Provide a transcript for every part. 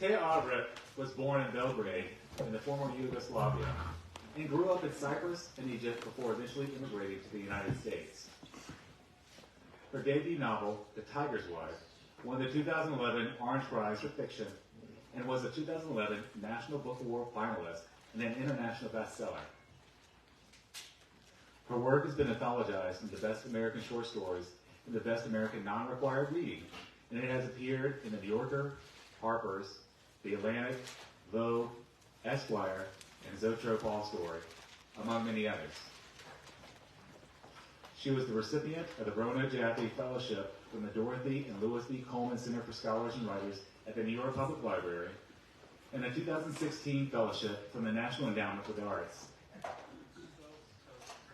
Téa Obreht was born in Belgrade in the former Yugoslavia and grew up in Cyprus and Egypt before eventually immigrating to the United States. Her debut novel, The Tiger's Wife, won the 2011 Orange Prize for Fiction and was a 2011 National Book Award finalist and an international bestseller. Her work has been anthologized in the Best American Short Stories and the Best American Non-Required Reading, and it has appeared in the New Yorker, Harper's, The Atlantic, Vogue, Esquire, and Zoetrope All Story, among many others. She was the recipient of the Rona Jaffe Fellowship from the Dorothy and Louis B. Coleman Center for Scholars and Writers at the New York Public Library, and a 2016 fellowship from the National Endowment for the Arts.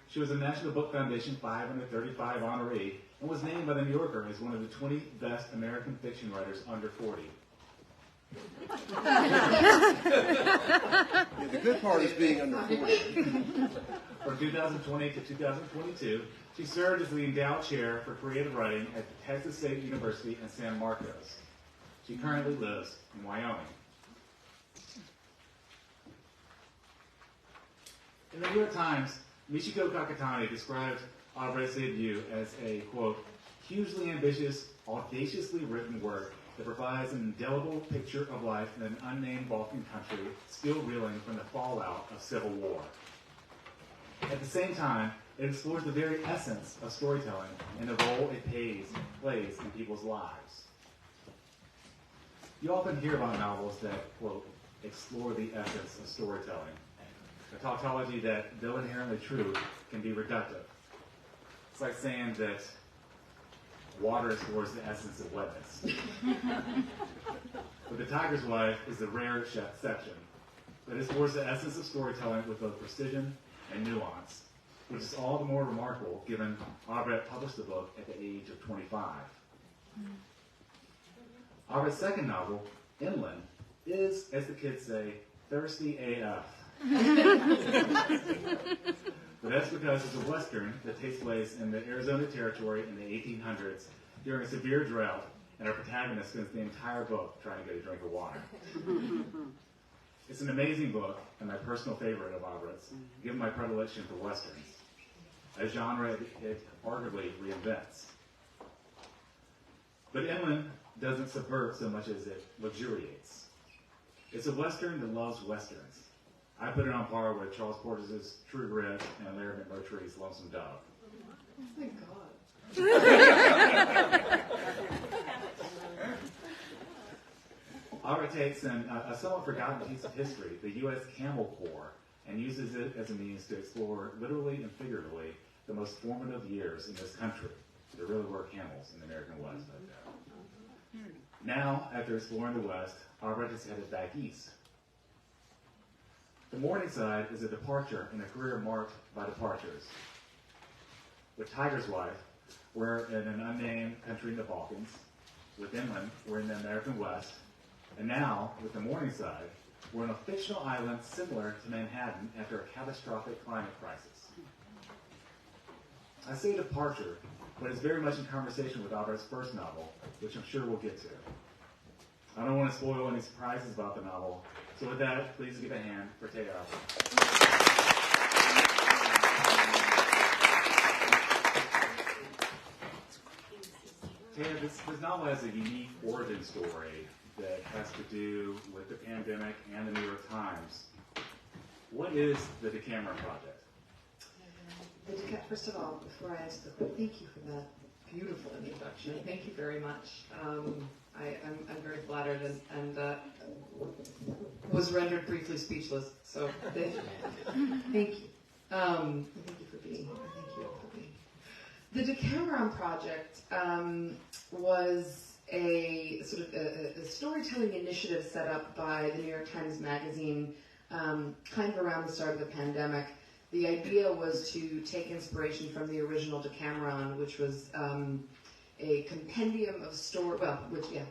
She was a National Book Foundation 535 honoree and was named by the New Yorker as one of the 20 best American fiction writers under 40. Yeah, the good part is being under 40. From 2020 to 2022, she served as the endowed chair for creative writing at Texas State University in San Marcos. She currently lives in Wyoming. In the New York Times, Michiko Kakutani described Obreht's debut as a, quote, hugely ambitious, audaciously written work that provides an indelible picture of life in an unnamed Balkan country still reeling from the fallout of civil war. At the same time, it explores the very essence of storytelling and the role it plays in people's lives. You often hear about novels that, quote, explore the essence of storytelling, a tautology that, though inherently true, can be reductive. It's like saying that water explores the essence of wetness. But The Tiger's Wife is the rare exception that explores the essence of storytelling with both precision and nuance, which is all the more remarkable given Obreht published the book at the age of 25. Obreht's second novel, Inland, is, as the kids say, thirsty AF. But that's because it's a Western that takes place in the Arizona Territory in the 1800s during a severe drought, and our protagonist spends the entire book trying to get a drink of water. It's an amazing book, and my personal favorite of Obreht's, given my predilection for Westerns, a genre it arguably reinvents. But Inland doesn't subvert so much as it luxuriates. It's a Western that loves Westerns. I put it on par with Charles Portis's True Grit and Larry McMurtry's Lonesome Dove. Oh my God. Obreht takes a somewhat forgotten piece of history, the U.S. Camel Corps, and uses it as a means to explore, literally and figuratively, the most formative years in this country. There really were camels in the American West back then. Now, after exploring the West, Obreht is headed back east. The Morningside is a departure in a career marked by departures. With Tiger's Wife, we're in an unnamed country in the Balkans. With Inland, we're in the American West. And now, with the Morningside, we're on a fictional island similar to Manhattan after a catastrophic climate crisis. I say departure, but it's very much in conversation with Obreht's first novel, which I'm sure we'll get to. I don't want to spoil any surprises about the novel, so with that, please give a hand for Téa Obreht. Téa, this novel has a unique origin story that has to do with the pandemic and the New York Times. What is the Decameron Project? First of all, before I answer the question, thank you for that beautiful introduction. Thank you very much. I'm very flattered and was rendered briefly speechless. So thank you. Thank you for being here. Thank you all for being here. The Decameron Project was a sort of a storytelling initiative set up by the New York Times Magazine kind of around the start of the pandemic. The idea was to take inspiration from the original Decameron, which was a compendium of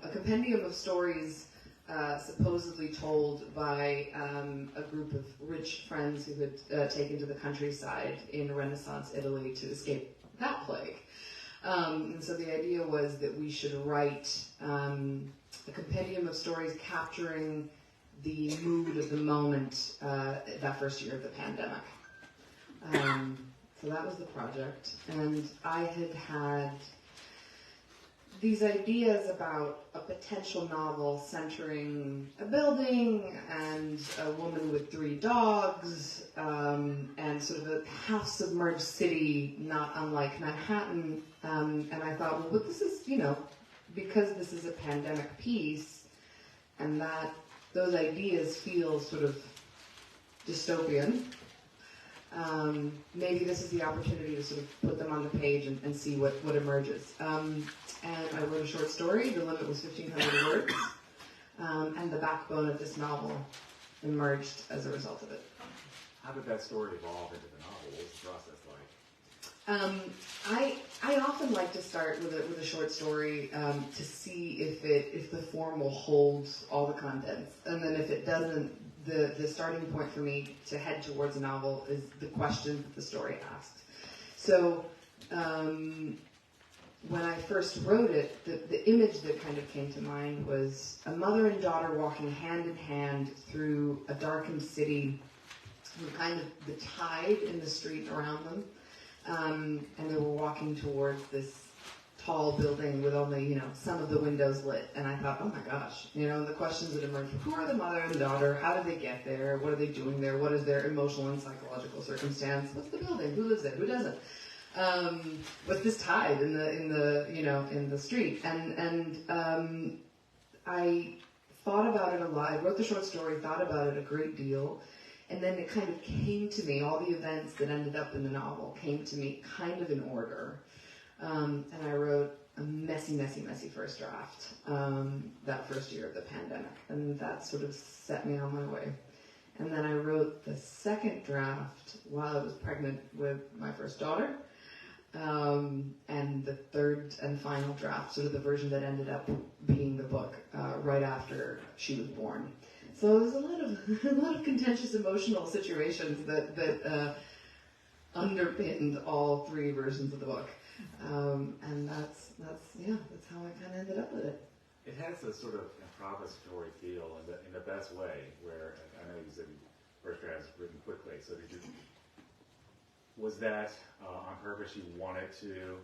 a compendium of stories supposedly told by a group of rich friends who had taken to the countryside in Renaissance Italy to escape that plague. And so the idea was that we should write a compendium of stories capturing the mood of the moment that first year of the pandemic. So that was the project. And I had these ideas about a potential novel centering a building and a woman with 3 dogs, and sort of a half-submerged city, not unlike Manhattan. And I thought, well, but this is, because this is a pandemic piece, and that those ideas feel sort of dystopian, maybe this is the opportunity to sort of put them on the page and see what emerges. And I wrote a short story. The limit was 1,500 words. And the backbone of this novel emerged as a result of it. How did that story evolve into the novel? What was the process like? I often like to start with a short story to see if the form will hold all the contents, and then if it doesn't, the starting point for me to head towards a novel is the questions that the story asked. So when I first wrote it, the image that kind of came to mind was a mother and daughter walking hand in hand through a darkened city, with kind of the tide in the street around them. And they were walking towards this tall building with only, some of the windows lit. And I thought, oh my gosh, the questions that emerged, who are the mother and daughter? How did they get there? What are they doing there? What is their emotional and psychological circumstance? What's the building? Who lives there? Who doesn't? What's this tide in the street? And I thought about it a lot. I wrote the short story, thought about it a great deal. And then it kind of came to me, all the events that ended up in the novel came to me kind of in order. And I wrote a messy first draft that first year of the pandemic. And that sort of set me on my way. And then I wrote the second draft while I was pregnant with my first daughter. And the third and final draft, sort of the version that ended up being the book, right after she was born. So there's a lot of contentious emotional situations that underpinned all 3 versions of the book, and that's how I kind of ended up with it. It has a sort of improvisatory feel in the best way. Where I know you said first draft was written quickly, so was that on purpose? You wanted to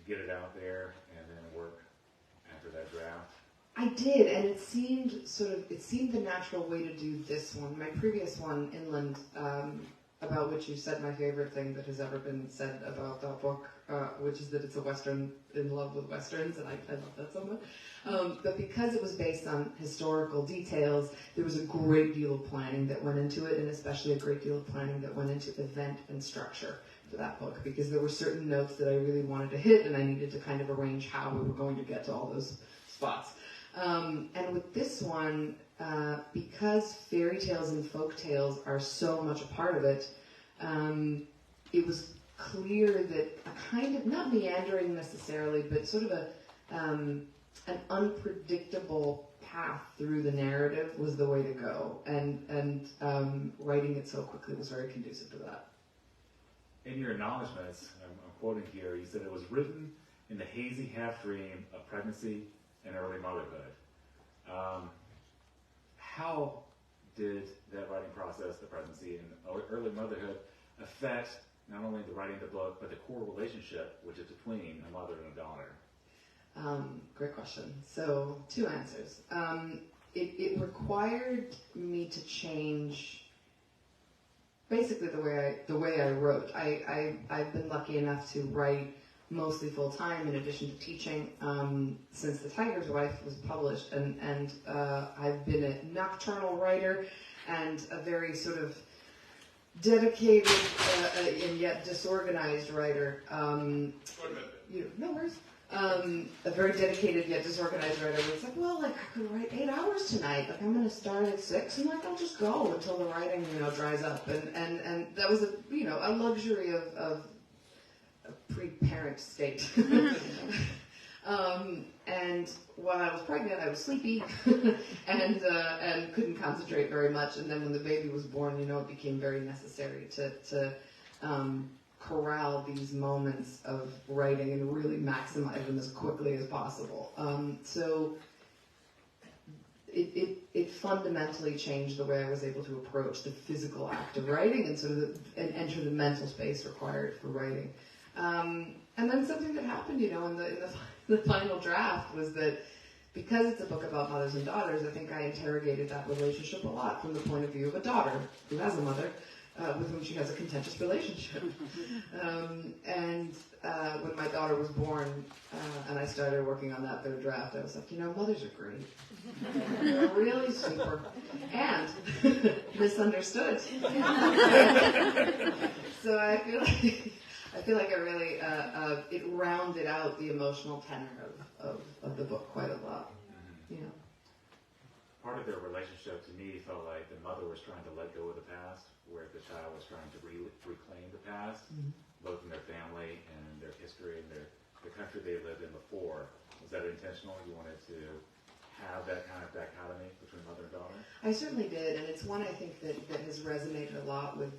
get it out there and then work after that draft? I did, and it seemed the natural way to do this one. My previous one, Inland, about which you said my favorite thing that has ever been said about that book, which is that it's a Western in love with Westerns, and I love that so much. But because it was based on historical details, there was a great deal of planning that went into it, and especially a great deal of planning that went into event and structure for that book, because there were certain notes that I really wanted to hit, and I needed to kind of arrange how we were going to get to all those spots. And with this one, because fairy tales and folk tales are so much a part of it, it was clear that a kind of, not meandering necessarily, but sort of an unpredictable path through the narrative was the way to go. And writing it so quickly was very conducive to that. In your acknowledgments, I'm quoting here, you said it was written in the hazy half-dream of pregnancy and early motherhood. How did that writing process, the pregnancy and early motherhood, affect not only the writing of the book, but the core relationship, which is between a mother and a daughter? Great question. So, 2 answers. It required me to change basically the way I wrote. I've been lucky enough to write mostly full-time in addition to teaching since The Tiger's Wife was published, and I've been a nocturnal writer and a very sort of dedicated and yet disorganized writer. No worries. A very dedicated yet disorganized writer. It's like, well, I could write 8 hours tonight. I'm going to start at 6, and I'll just go until the writing, dries up. And that was a luxury of a pre-parent state. And while I was pregnant, I was sleepy and couldn't concentrate very much. And then when the baby was born, it became very necessary to corral these moments of writing and really maximize them as quickly as possible. So it fundamentally changed the way I was able to approach the physical act of writing and sort of and enter the mental space required for writing. And then something that happened, in the final draft was that because it's a book about mothers and daughters, I think I interrogated that relationship a lot from the point of view of a daughter who has a mother with whom she has a contentious relationship. When my daughter was born and I started working on that third draft, I was like, mothers are great. They're really super. And misunderstood. So I feel like it really it rounded out the emotional tenor of the book quite a lot. Part of their relationship to me felt like the mother was trying to let go of the past, where the child was trying to reclaim the past, both in their family and their history and the country they lived in before. Was that intentional? You wanted to have that kind of dichotomy between mother and daughter? I certainly did, and it's one I think that has resonated a lot with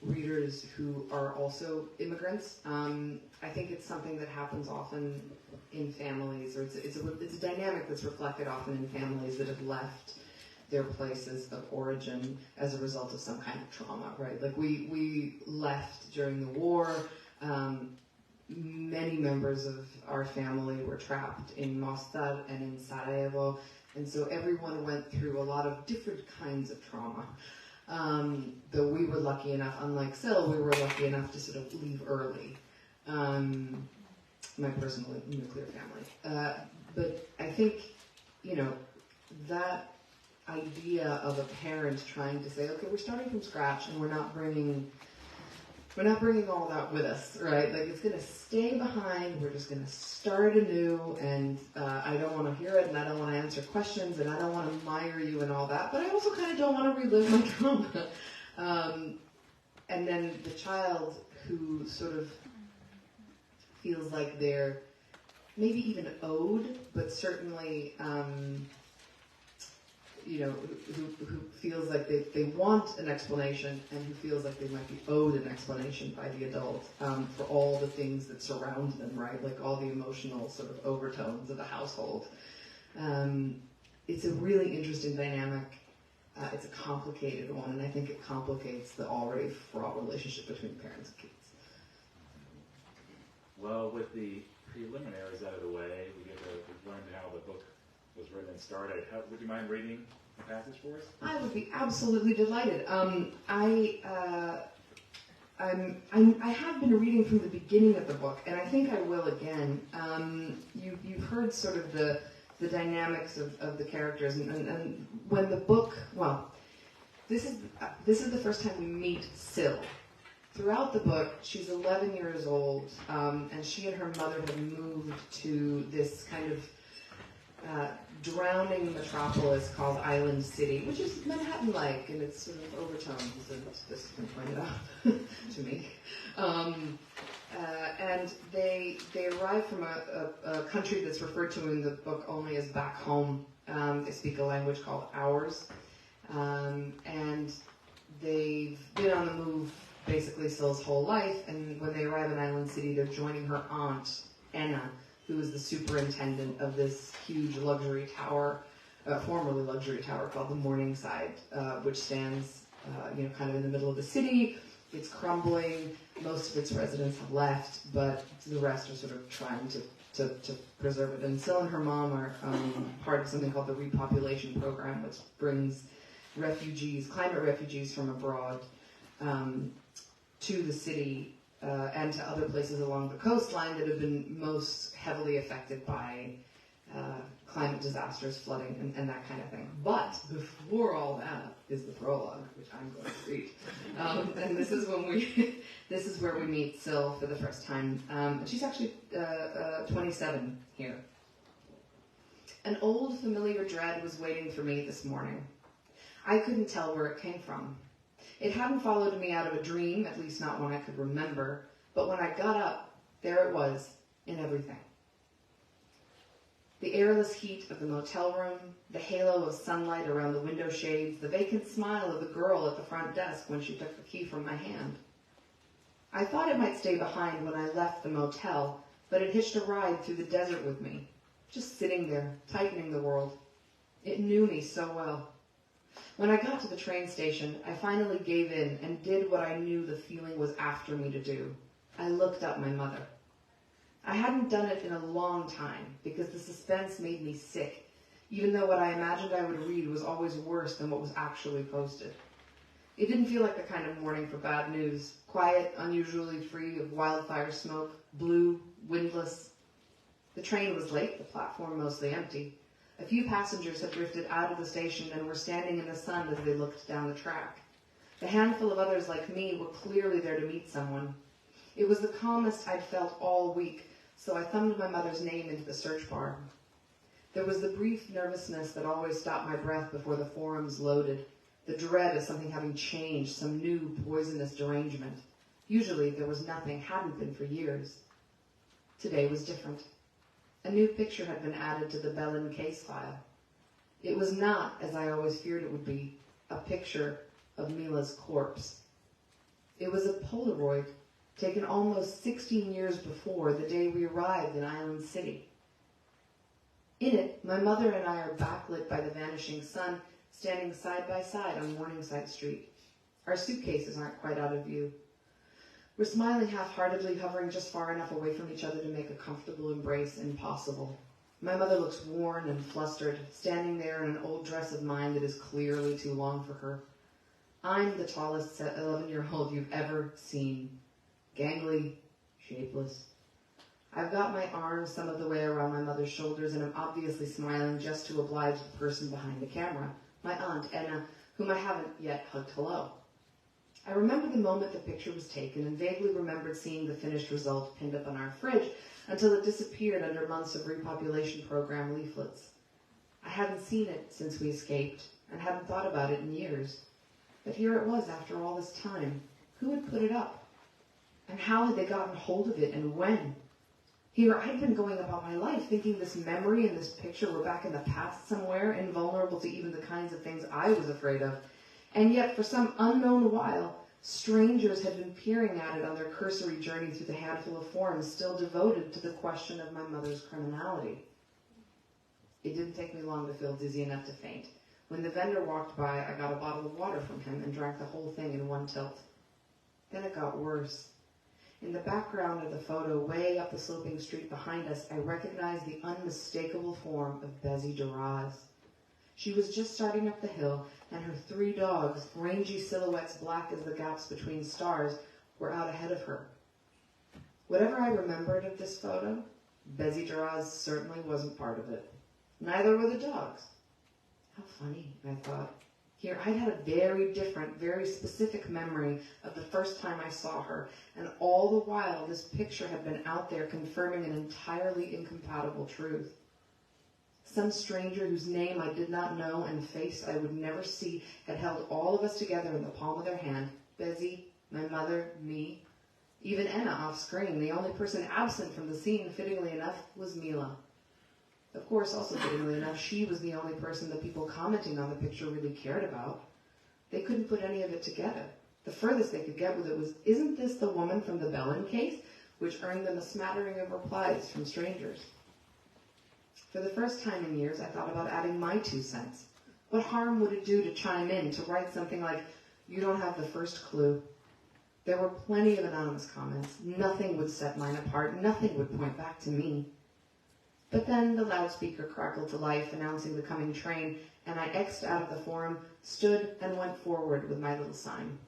readers who are also immigrants. I think it's something that happens often in families, or it's a dynamic that's reflected often in families that have left their places of origin as a result of some kind of trauma, right? Like we left during the war. Many members of our family were trapped in Mostar and in Sarajevo, and so everyone went through a lot of different kinds of trauma. Though we were lucky enough, unlike Sil, we were lucky enough to sort of leave early. My personal nuclear family. But I think, that idea of a parent trying to say, okay, we're starting from scratch and we're not bringing all that with us, right? Like, it's going to stay behind, we're just going to start anew, and I don't want to hear it, and I don't want to answer questions, and I don't want to mire you and all that, but I also kind of don't want to relive my trauma. And then the child who sort of feels like they're maybe even owed, but certainly, who feels like they want an explanation, and who feels like they might be owed an explanation by the adult for all the things that surround them, right? Like all the emotional sort of overtones of the household. It's a really interesting dynamic. It's a complicated one, and I think it complicates the already fraught relationship between parents and kids. Well, with the preliminaries out of the way, we've learned how the book was written and started. Would you mind reading a passage for us? I would be absolutely delighted. I have been reading from the beginning of the book, and I think I will again. You've heard sort of the dynamics of the characters, and when the book, this is the first time we meet Sil. Throughout the book, she's 11 years old, and she and her mother have moved to this kind of drowning metropolis called Island City, which is Manhattan-like in its sort of overtones, and this has been pointed out to me. And they arrive from a country that's referred to in the book only as back home. They speak a language called ours, and they've been on the move basically Sil's whole life, and when they arrive in Island City, they're joining her aunt, Anna, who is the superintendent of this huge luxury tower, formerly luxury tower called the Morningside, which stands, kind of in the middle of the city. It's crumbling. Most of its residents have left, but the rest are sort of trying to preserve it. And Sil and her mom are part of something called the repopulation program, which brings climate refugees from abroad, to the city and to other places along the coastline that have been most heavily affected by climate disasters, flooding, and that kind of thing. But before all that is the prologue, which I'm going to read. And this is where we meet Sil for the first time. She's actually 27 here. An old familiar dread was waiting for me this morning. I couldn't tell where it came from. It hadn't followed me out of a dream, at least not one I could remember, but when I got up, there it was, in everything. The airless heat of the motel room, the halo of sunlight around the window shades, the vacant smile of the girl at the front desk when she took the key from my hand. I thought it might stay behind when I left the motel, but it hitched a ride through the desert with me, just sitting there, tightening the world. It knew me so well. When I got to the train station, I finally gave in and did what I knew the feeling was after me to do. I looked up my mother. I hadn't done it in a long time because the suspense made me sick, even though what I imagined I would read was always worse than what was actually posted. It didn't feel like the kind of morning for bad news. Quiet, unusually free of wildfire smoke, blue, windless. The train was late, the platform mostly empty. A few passengers had drifted out of the station and were standing in the sun as they looked down the track. The handful of others like me were clearly there to meet someone. It was the calmest I'd felt all week, so I thumbed my mother's name into the search bar. There was the brief nervousness that always stopped my breath before the forums loaded, the dread of something having changed, some new poisonous derangement. Usually there was nothing, hadn't been for years. Today was different. A new picture had been added to the Bellin case file. It was not, as I always feared it would be, a picture of Mila's corpse. It was a Polaroid taken almost 16 years before, the day we arrived in Island City. In it, my mother and I are backlit by the vanishing sun, standing side by side on Morningside Street. Our suitcases aren't quite out of view. We're smiling half-heartedly, hovering just far enough away from each other to make a comfortable embrace impossible. My mother looks worn and flustered, standing there in an old dress of mine that is clearly too long for her. I'm the tallest 11-year-old you've ever seen. Gangly, shapeless. I've got my arms some of the way around my mother's shoulders, and I'm obviously smiling just to oblige the person behind the camera, my aunt, Anna, whom I haven't yet hugged hello. I remember the moment the picture was taken and vaguely remembered seeing the finished result pinned up on our fridge until it disappeared under months of repopulation program leaflets. I hadn't seen it since we escaped and hadn't thought about it in years. But here it was after all this time. Who had put it up? And how had they gotten hold of it and when? Here I'd been going about my life thinking this memory and this picture were back in the past somewhere, invulnerable to even the kinds of things I was afraid of. And yet, for some unknown while, strangers had been peering at it on their cursory journey through the handful of forums still devoted to the question of my mother's criminality. It didn't take me long to feel dizzy enough to faint. When the vendor walked by, I got a bottle of water from him and drank the whole thing in one tilt. Then it got worse. In the background of the photo, way up the sloping street behind us, I recognized the unmistakable form of Bessie Duraz. She was just starting up the hill, and her 3 dogs, rangy silhouettes black as the gaps between stars, were out ahead of her. Whatever I remembered of this photo, Bessie Duraz certainly wasn't part of it. Neither were the dogs. How funny, I thought. Here, I'd had a very different, very specific memory of the first time I saw her, and all the while this picture had been out there confirming an entirely incompatible truth. Some stranger whose name I did not know and face I would never see had held all of us together in the palm of their hand. Bessie, my mother, me, even Anna off screen. The only person absent from the scene, fittingly enough, was Mila. Of course, also fittingly enough, she was the only person the people commenting on the picture really cared about. They couldn't put any of it together. The furthest they could get with it was, "Isn't this the woman from the Bellin case?" which earned them a smattering of replies from strangers. For the first time in years, I thought about adding my 2 cents. What harm would it do to chime in, to write something like, "You don't have the first clue"? There were plenty of anonymous comments. Nothing would set mine apart. Nothing would point back to me. But then the loudspeaker crackled to life, announcing the coming train, and I X'd out of the forum, stood, and went forward with my little sign.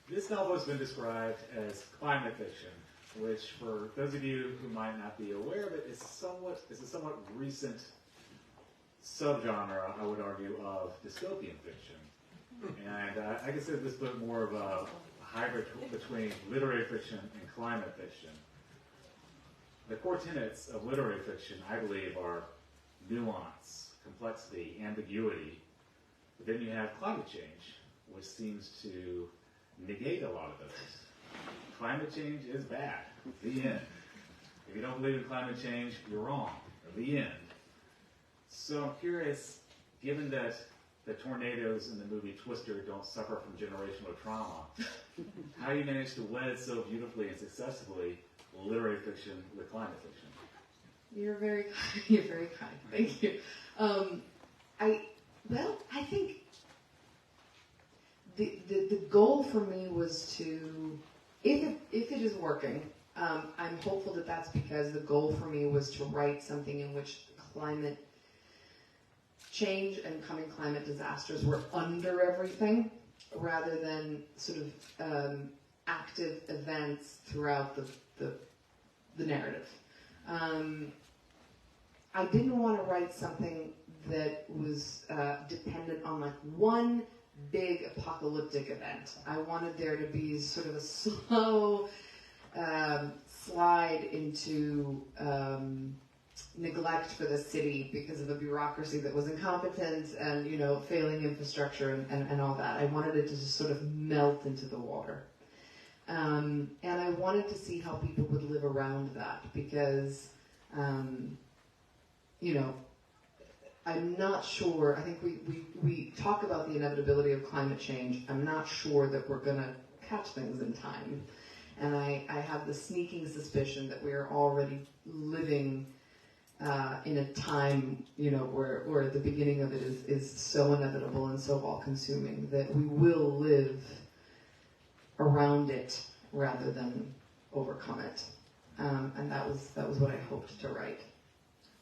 This novel has been described as climate fiction, which, for those of you who might not be aware of it, is a somewhat recent subgenre, I would argue, of dystopian fiction. And I consider this book more of a hybrid between literary fiction and climate fiction. The core tenets of literary fiction, I believe, are nuance, complexity, ambiguity. But then you have climate change, which seems to negate a lot of those. Climate change is bad. The end. If you don't believe in climate change, you're wrong. The end. So I'm curious, given that the tornadoes in the movie Twister don't suffer from generational trauma, how you manage to wed so beautifully and successfully literary fiction with climate fiction? You're very kind. Thank you. I think the goal for me was to, if it is working, I'm hopeful that that's because the goal for me was to write something in which climate change and coming climate disasters were under everything, rather than sort of active events throughout the narrative. I didn't want to write something that was dependent on like one big apocalyptic event. I wanted there to be sort of a slow slide into neglect for the city because of a bureaucracy that was incompetent and, you know, failing infrastructure and all that. I wanted it to just sort of melt into the water. And I wanted to see how people would live around that because, you know, I'm not sure. I think we talk about the inevitability of climate change. I'm not sure that we're going to catch things in time. And I have the sneaking suspicion that we are already living in a time, you know, where the beginning of it is so inevitable and so all-consuming that we will live around it rather than overcome it. And that was what I hoped to write.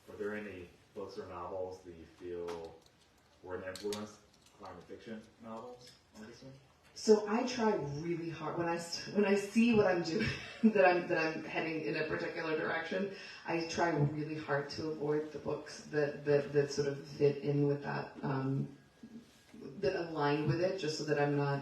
Were there any books or novels that you feel were an influence, climate fiction novels on this one? So I try really hard when I see what I'm doing that I'm heading in a particular direction. I try really hard to avoid the books that sort of fit in with that that align with it, just so that I'm not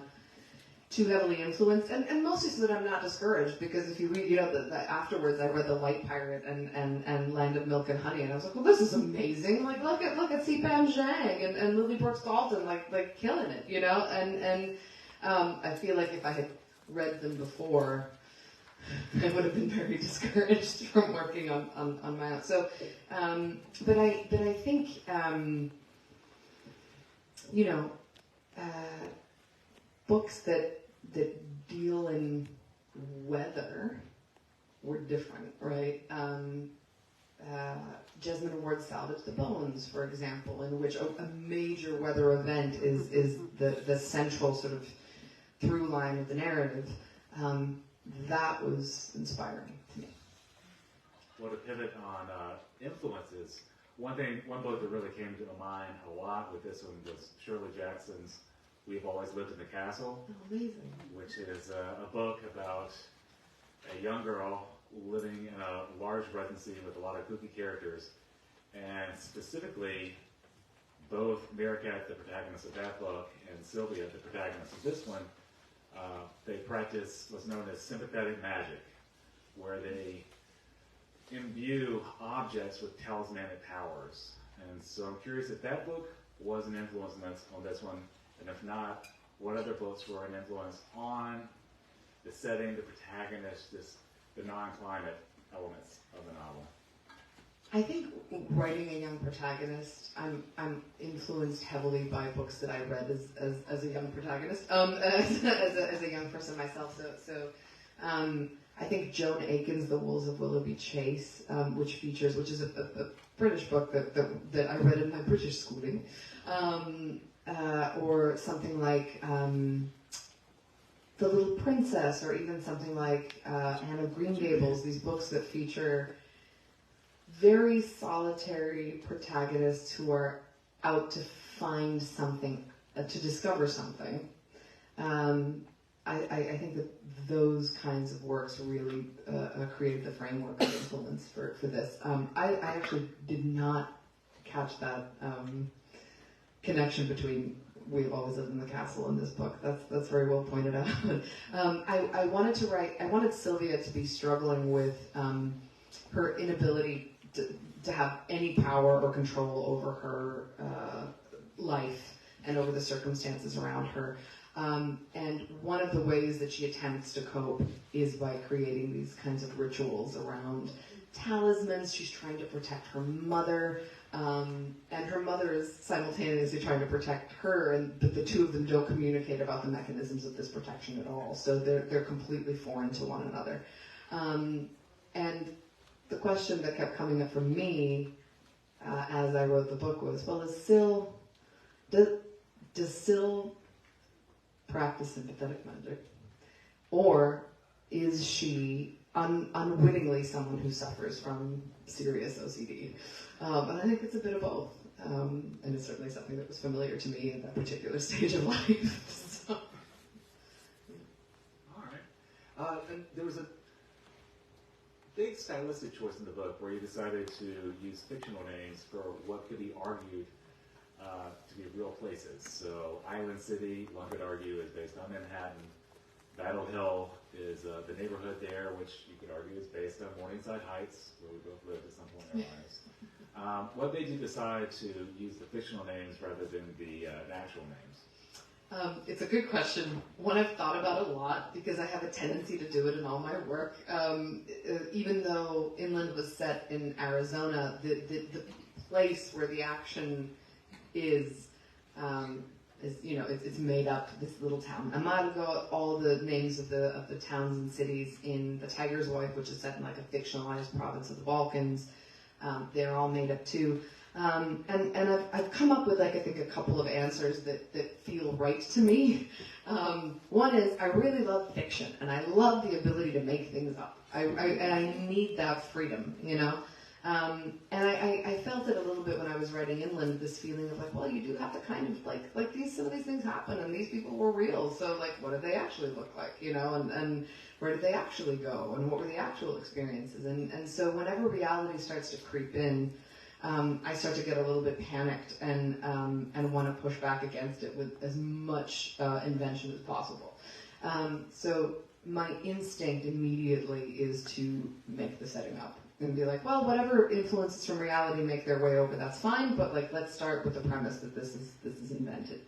too heavily influenced, and mostly so that I'm not discouraged. Because if you read, you know, afterwards I read The White Pirate and Land of Milk and Honey, and I was like, well, this is amazing. Like look at C-Pam Zhang and Lily Brooks Dalton, like killing it, you know, and I feel like if I had read them before, I would have been very discouraged from working on my own. So, but I think, you know, books that deal in weather were different, right? Jesmyn Ward's Salvage the Bones, for example, in which a major weather event is the central sort of through line of the narrative. That was inspiring to me. Well, to pivot on influences, one book that really came to my mind a lot with this one was Shirley Jackson's We've Always Lived in the Castle, Amazing. which is a book about a young girl living in a large residency with a lot of kooky characters, and specifically both Meerkat, the protagonist of that book, and Silvia, the protagonist of this one, they practice what's known as sympathetic magic, where they imbue objects with talismanic powers. And so I'm curious if that book was an influence on this one, and if not, what other books were an influence on the setting, the protagonist, the non-climate elements of the novel? I think writing a young protagonist, I'm influenced heavily by books that I read as a young protagonist, as a young person myself. So I think Joan Aiken's The Wolves of Willoughby Chase, which is a British book that I read in my British schooling, or something like The Little Princess, or even something like Anne of Green Gables. These books that feature very solitary protagonists who are out to find something, to discover something. I think that those kinds of works really created the framework of influence for this. I actually did not catch that connection between We've Always Lived in the Castle and this book. That's very well pointed out. I wanted Silvia to be struggling with her inability to have any power or control over her life and over the circumstances around her. And one of the ways that she attempts to cope is by creating these kinds of rituals around talismans. She's trying to protect her mother and her mother is simultaneously trying to protect her, and the two of them don't communicate about the mechanisms of this protection at all. So they're completely foreign to one another. And the question that kept coming up for me as I wrote the book was, well, does Sil practice sympathetic magic, or is she unwittingly someone who suffers from serious OCD? And I think it's a bit of both. And it's certainly something that was familiar to me in that particular stage of life. So. All right. And there was a big stylistic choice in the book where you decided to use fictional names for what could be argued to be real places. So Island City, one could argue, is based on Manhattan. Battle Hill is the neighborhood there, which you could argue is based on Morningside Heights, where we both lived at some point in our lives. What made you decide to use the fictional names rather than the actual names? It's a good question. One I've thought about a lot because I have a tendency to do it in all my work. Even though Inland was set in Arizona, the place where the action is it's made up, this little town. Amargo, all the names of the towns and cities in The Tiger's Wife, which is set in like a fictionalized province of the Balkans, they're all made up too. And I've come up with, like, I think a couple of answers that feel right to me. One is, I really love fiction, and I love the ability to make things up. And I need that freedom, you know? And I felt it a little bit when I was writing Inland, this feeling of like, well, you do have to kind of like some of these things happen, and these people were real, so like, what did they actually look like, you know, and where did they actually go, and what were the actual experiences, and so whenever reality starts to creep in, I start to get a little bit panicked and want to push back against it with as much invention as possible. So my instinct immediately is to make the setting up and be like, well, whatever influences from reality make their way over, that's fine, but like, let's start with the premise that this is invented.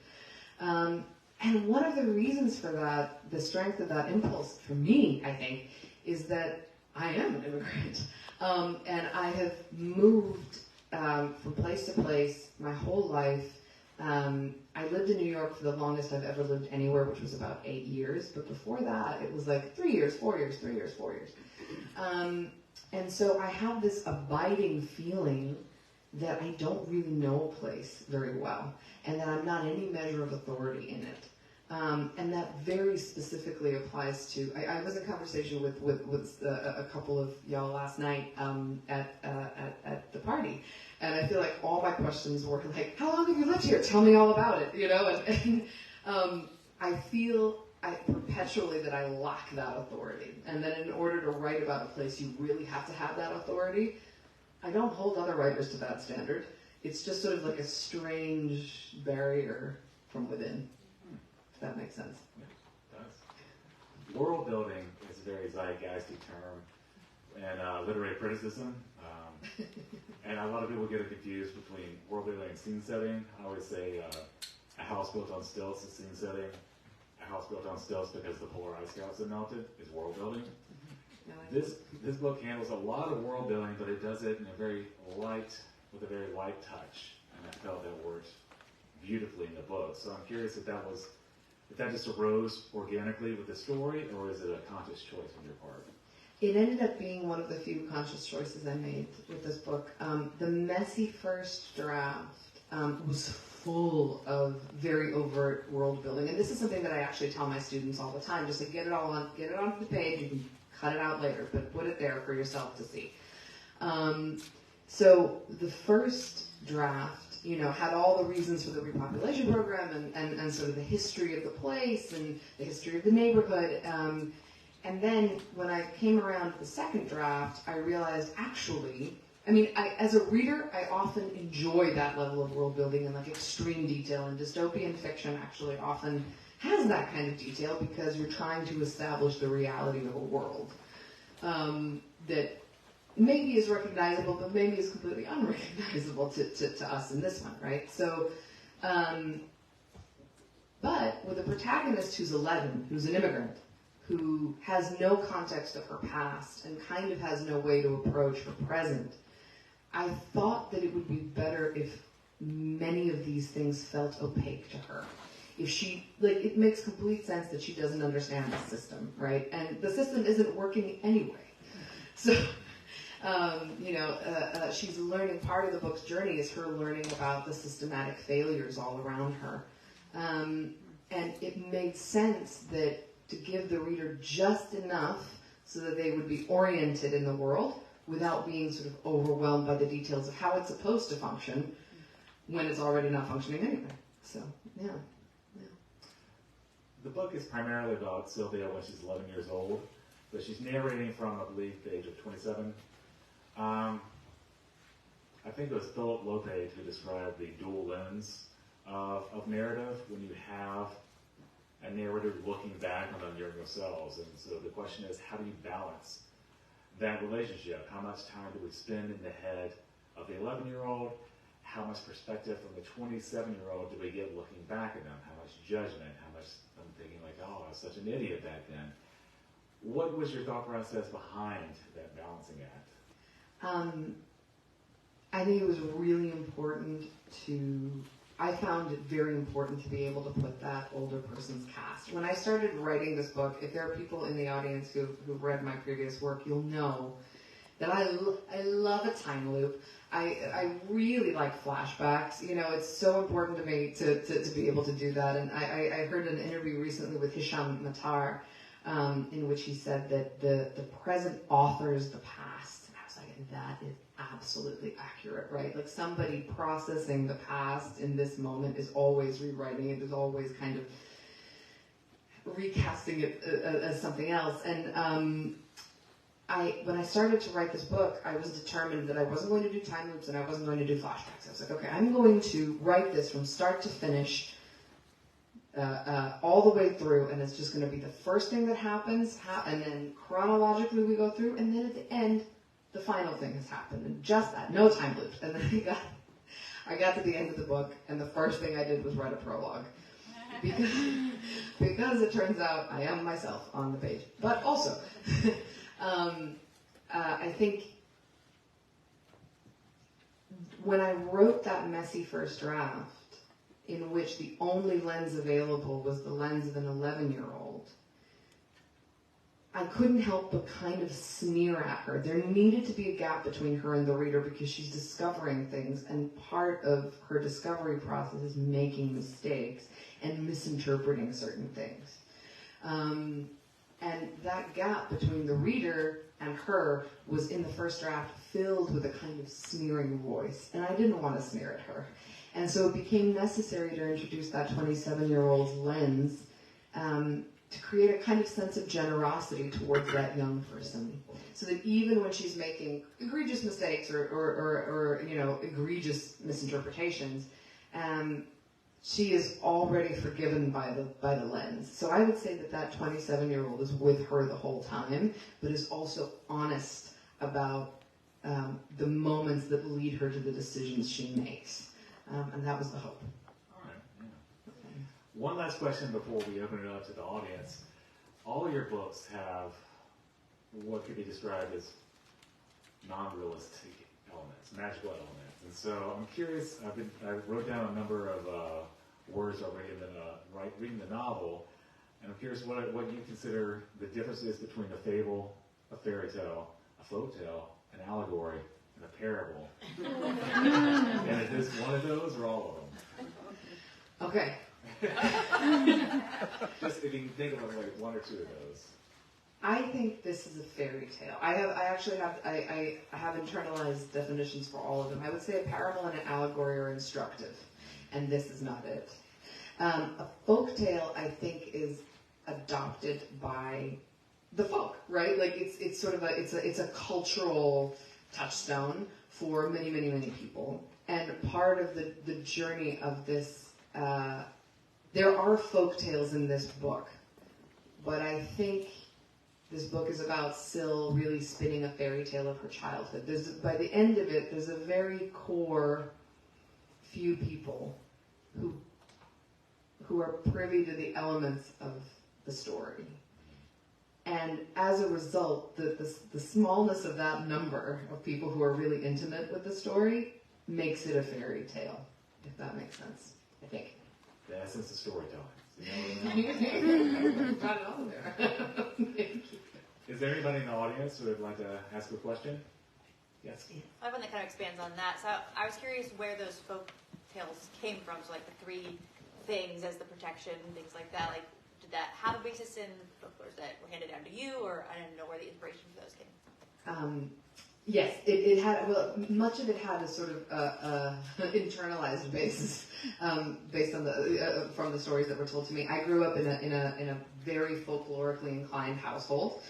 And one of the reasons for that, the strength of that impulse for me, I think, is that I am an immigrant. And I have moved from place to place my whole life. I lived in New York for the longest I've ever lived anywhere, which was about 8 years. But before that, it was like 3 years, 4 years, 3 years, 4 years. And so I have this abiding feeling that I don't really know a place very well, and that I'm not any measure of authority in it. And that very specifically applies to, I was in conversation with a couple of y'all last night at the party, and I feel like all my questions were like, how long have you lived here? Tell me all about it, you know? And I feel perpetually that I lack that authority, and that in order to write about a place, you really have to have that authority. I don't hold other writers to that standard. It's just sort of like a strange barrier from within. If that makes sense. Yeah, it does. World building is a very zeitgeisty term and literary criticism. And a lot of people get it confused between world building and scene setting. I always say a house built on stilts is scene setting. A house built on stilts because the polar ice caps have melted is world building. This book handles a lot of world building, but it does it in a very light, with a very light touch. And I felt that worked beautifully in the book. So I'm curious if that just arose organically with the story, or is it a conscious choice on your part? It ended up being one of the few conscious choices I made with this book. The messy first draft was full of very overt world building, and this is something that I actually tell my students all the time. Just like, get it onto the page. You can cut it out later, but put it there for yourself to see. So the first draft, you know, had all the reasons for the repopulation program and sort of the history of the place and the history of the neighborhood. And then when I came around to the second draft, I realized actually, I mean, as a reader, I often enjoy that level of world building and like extreme detail, and dystopian fiction actually often has that kind of detail because you're trying to establish the reality of a world that maybe is recognizable, but maybe is completely unrecognizable to us in this one, right? So, but with a protagonist who's 11, who's an immigrant, who has no context of her past and kind of has no way to approach her present, I thought that it would be better these things felt opaque to her. If she, like, it makes complete sense that she doesn't understand the system, right? And the system isn't working anyway. So, she's learning, part of the book's journey is her learning about the systematic failures all around her. And it made sense that to give the reader just enough so that they would be oriented in the world without being sort of overwhelmed by the details of how it's supposed to function when it's already not functioning anyway. So, yeah. The book is primarily about Silvia when she's 11 years old, but she's narrating from, I believe, the age of 27. I think it was Philip Lopez who described the dual lens of narrative, when you have a narrator looking back on them yourselves. And so the question is, how do you balance that relationship? How much time do we spend in the head of the 11-year-old? How much perspective from the 27-year-old do we get looking back at them? How much judgment? How much I'm thinking like, oh, I was such an idiot back then. What was your thought process behind that balancing act? I think it was really important I found it very important to be able to put that older person's cast. When I started writing this book, if there are people in the audience who've read my previous work, you'll know that I love a time loop. I really like flashbacks. You know, it's so important to me to be able to do that. And I heard an interview recently with Hisham Matar in which he said that the present authors the past. And I was like, that is absolutely accurate, right? Like, somebody processing the past in this moment is always rewriting it, is always kind of recasting it as something else. And when I started to write this book, I was determined that I wasn't going to do time loops and I wasn't going to do flashbacks. I was like, okay, I'm going to write this from start to finish, all the way through, and it's just going to be the first thing that happens, and then chronologically we go through, and then at the end, the final thing has happened, and just that, no time loops. And then I got to the end of the book, and the first thing I did was write a prologue. Because it turns out I am myself on the page. But also, I think when I wrote that messy first draft, in which the only lens available was the lens of an 11-year-old, I couldn't help but kind of sneer at her. There needed to be a gap between her and the reader because she's discovering things, and part of her discovery process is making mistakes and misinterpreting certain things. And that gap between the reader and her was in the first draft filled with a kind of sneering voice, and I didn't want to sneer at her. And so it became necessary to introduce that 27-year-old's lens to create a kind of sense of generosity towards that young person, so that even when she's making egregious mistakes or egregious misinterpretations, she is already forgiven by the lens. So I would say that 27-year-old is with her the whole time, but is also honest about the moments that lead her to the decisions she makes. And that was the hope. All right. Yeah. One last question before we open it up to the audience. All your books have what could be described as non-realistic elements, magical elements. And so I'm curious, I wrote down a number of words already reading the novel, and I'm curious what you consider the differences between a fable, a fairy tale, a folktale, an allegory, and a parable. And is this one of those or all of them? Okay. Just if you can think of like one or two of those. I think this is a fairy tale. I have internalized definitions for all of them. I would say a parable and an allegory are instructive, and this is not it. A folktale, I think, is adopted by the folk, right? Like it's sort of a cultural touchstone for many, many, many people. And part of the journey of this, there are folk tales in this book, but I think this book is about Sil really spinning a fairy tale of her childhood. By the end of it, there's a very core few people who are privy to the elements of the story. And as a result, the smallness of that number of people who are really intimate with the story makes it a fairy tale. if that makes sense. I think. The essence of storytelling. Got it all there. Thank you. Is there anybody in the audience who would like to ask a question? Yes. I have one that kind of expands on that. So I was curious where those folk tales came from. So like the three things as the protection, things like that. Like, did that have a basis in folklore that were handed down to you, or I didn't know where the inspiration for those came? Yes, it had. Well, much of it had a sort of internalized basis based on the from the stories that were told to me. I grew up in a very folklorically inclined household.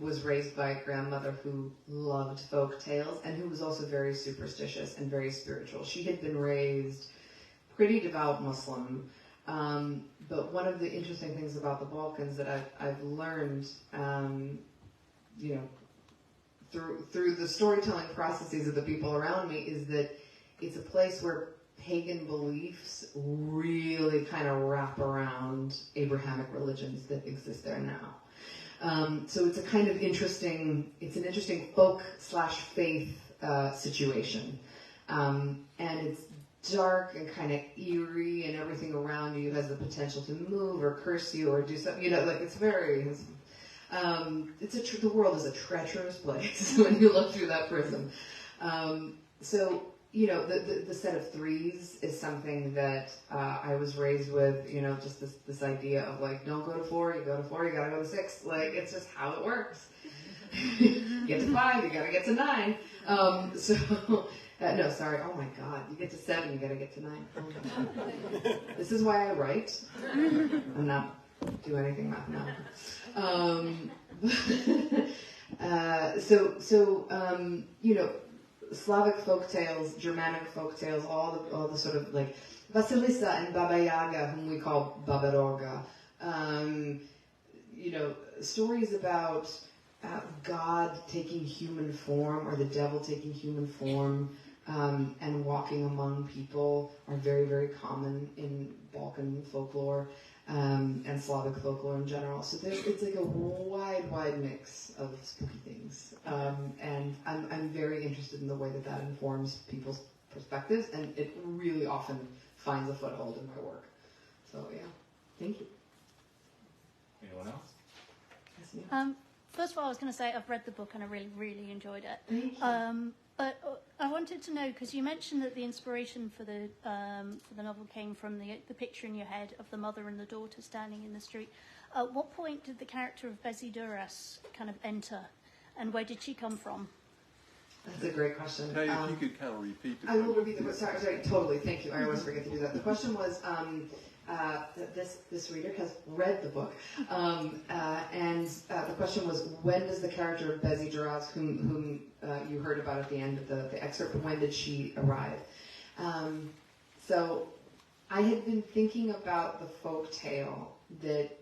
Was raised by a grandmother who loved folk tales and who was also very superstitious and very spiritual. She had been raised pretty devout Muslim, but one of the interesting things about the Balkans that I've learned, through the storytelling processes of the people around me, is that it's a place where pagan beliefs really kind of wrap around Abrahamic religions that exist there now. So it's a kind of interesting folk/faith situation. And it's dark and kind of eerie, and everything around you has the potential to move or curse you or do something, it's very, the world is a treacherous place when you look through that prism. The set of threes is something that I was raised with, just this idea of like, don't go to 4, you go to 4, you gotta go to 6. Like, it's just how it works. Get to 5, you gotta get to 9. No, sorry, oh my God, you get to 7, you gotta get to 9. Oh my God. This is why I write. I'm not do anything mathematical. Slavic folktales, Germanic folktales, all the sort of like Vasilisa and Baba Yaga, whom we call Baba Roga. Stories about God taking human form or the devil taking human form and walking among people are very, very common in Balkan folklore and Slavic folklore in general. So it's like a wide mix of spooky things. And I'm very interested in the way that informs people's perspectives, and it really often finds a foothold in my work. So yeah, thank you. Anyone else? Yes, ma'am. First of all, I was going to say I've read the book and I really, really enjoyed it. Thank you. But I wanted to know, because you mentioned that the inspiration for the novel came from the picture in your head of the mother and the daughter standing in the street. At what point did the character of Bezi Duras kind of enter, and where did she come from? That's a great question. Hey, if you could kind of repeat the question. I will repeat the question. Sorry, totally. Thank you. I always forget to do that. The question was, this reader has read the book, and the question was, when does the character of Bezi Duras, whom you heard about at the end of the excerpt, when did she arrive? So I had been thinking about the folk tale that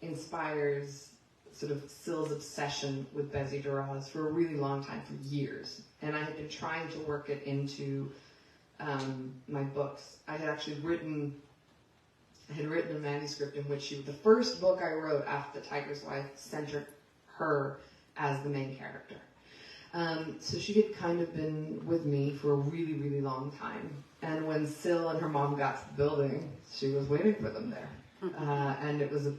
inspires sort of Sil's obsession with Bezi Duras for a really long time, for years. And I had been trying to work it into my books. I had actually written a manuscript in which the first book I wrote after The Tiger's Wife centered her as the main character. So she had kind of been with me for a really, really long time. And when Sil and her mom got to the building, she was waiting for them there. And it was a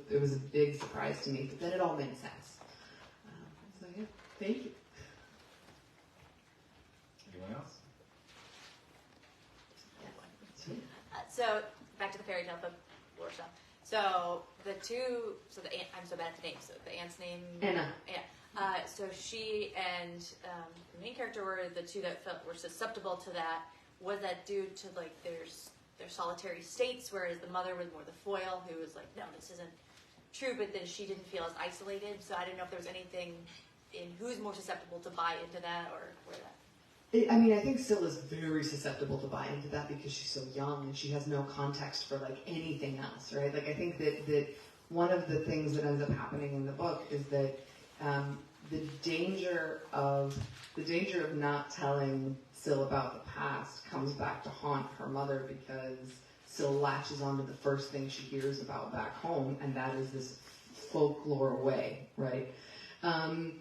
big surprise to me, but then it all made sense. So yeah, thank you. Anyone else? So back to the fairy tale folklore stuff. So the aunt, I'm so bad at the names. So the aunt's name, Anna. Yeah. So she and the main character were the two that were susceptible to that. Was that due to like their solitary states, whereas the mother was more the foil, who was like, no, this isn't true, but then she didn't feel as isolated. So I didn't know if there was anything in who's more susceptible to buy into that or where that. I think Sil is very susceptible to buy into that because she's so young and she has no context for like anything else, right? Like I think that one of the things that ends up happening in the book is that the danger of not telling Sil about the past comes back to haunt her mother because Sil latches onto the first thing she hears about back home, and that is this folklore way, right? And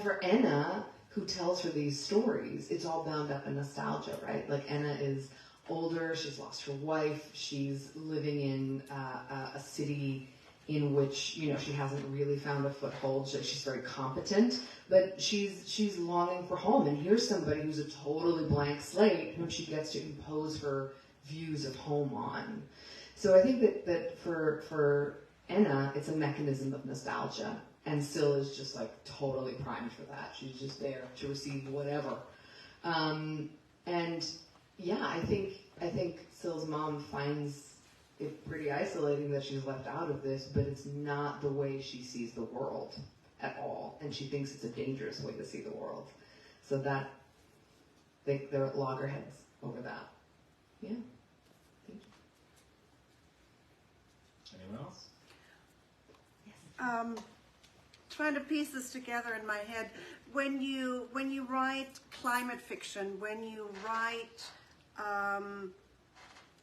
for Anna, who tells her these stories, it's all bound up in nostalgia, right? Like Enna is older, she's lost her wife, she's living in a city in which, you know, she hasn't really found a foothold. She's very competent, but she's longing for home. And here's somebody who's a totally blank slate whom she gets to impose her views of home on. So I think that for Enna, it's a mechanism of nostalgia. And Sil is just like totally primed for that. She's just there to receive whatever. And yeah, I think Sil's mom finds it pretty isolating that she's left out of this, but it's not the way she sees the world at all, and she thinks it's a dangerous way to see the world. So that they're at loggerheads over that. Yeah. Thank you. Anyone else? Yes. Trying to piece this together in my head. When you write climate fiction, when you write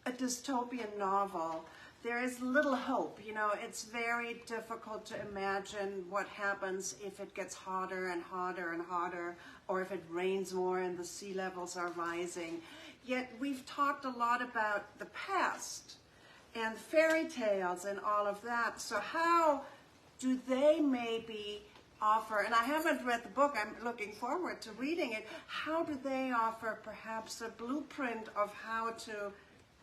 a dystopian novel, there is little hope. You know, it's very difficult to imagine what happens if it gets hotter and hotter and hotter, or if it rains more and the sea levels are rising. Yet we've talked a lot about the past and fairy tales and all of that. So how do they maybe offer, and I haven't read the book, I'm looking forward to reading it, how do they offer perhaps a blueprint of how to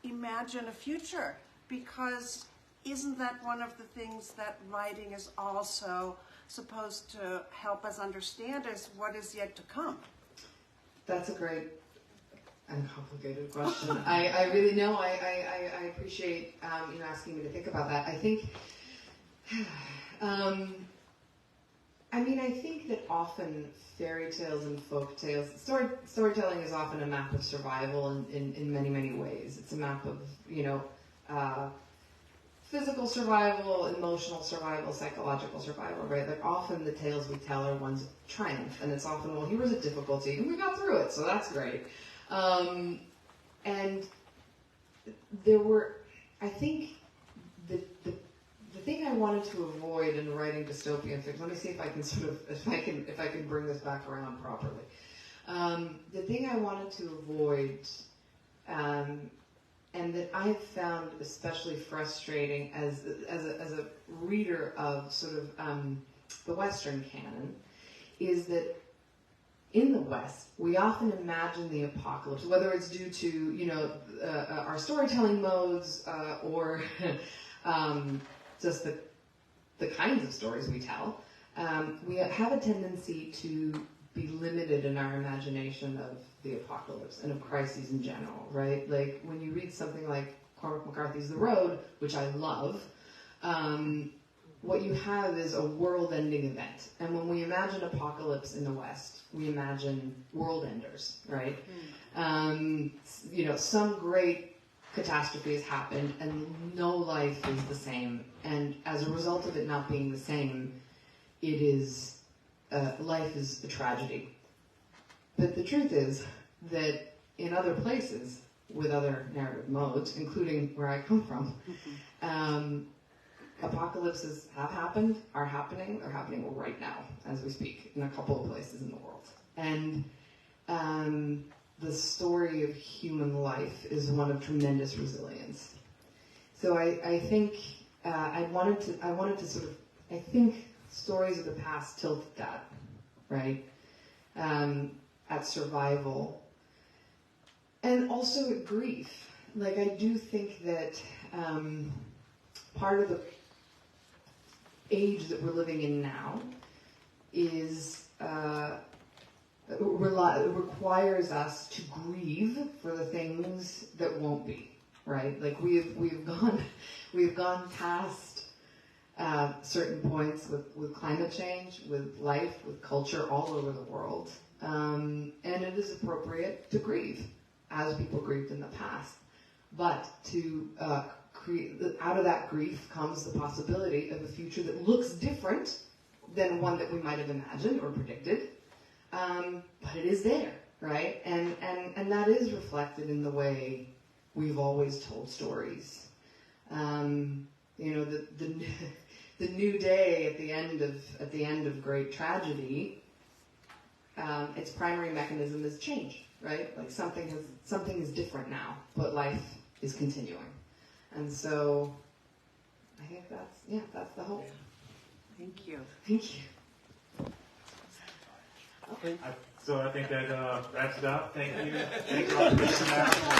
imagine a future? Because isn't that one of the things that writing is also supposed to help us understand, is what is yet to come? That's a great and complicated question. I really know, I appreciate you asking me to think about that. I think I think that often fairy tales and folk tales, storytelling is often a map of survival in many, many ways. It's a map of, physical survival, emotional survival, psychological survival, right? Like often the tales we tell are ones of triumph, and it's often, well, here was a difficulty, and we got through it, so that's great. And there were, I think, the thing I wanted to avoid in writing dystopian fiction, let me see if I can if I can bring this back around properly. The thing I wanted to avoid, and that I have found especially frustrating as a reader of sort of the Western canon, is that in the West, we often imagine the apocalypse, whether it's due to, our storytelling modes, or just the kinds of stories we tell. We have a tendency to be limited in our imagination of the apocalypse and of crises in general, right? Like when you read something like Cormac McCarthy's The Road, which I love, what you have is a world-ending event. And when we imagine apocalypse in the West, we imagine world enders, right? Some great catastrophe has happened and no life is the same. And as a result of it not being the same, it is, life is a tragedy. But the truth is that in other places with other narrative modes, including where I come from, apocalypses have happened, are happening, they're happening right now as we speak in a couple of places in the world. And the story of human life is one of tremendous resilience. So I think I wanted to sort of, I think stories of the past tilt that, right? At survival. And also at grief. Like I do think that part of the age that we're living in now is requires us to grieve for the things that won't be, right? Like we've gone past certain points with climate change, with life, with culture all over the world, and it is appropriate to grieve as people grieved in the past, but to out of that grief comes the possibility of a future that looks different than one that we might have imagined or predicted. But it is there, right? And that is reflected in the way we've always told stories. The new day at the end of great tragedy its primary mechanism is change, right? Like something is different now, but life is continuing. And so I think that's the hope. Thank you. Thank you. So I think that wraps it up. Thank you. Thank you all for listening out.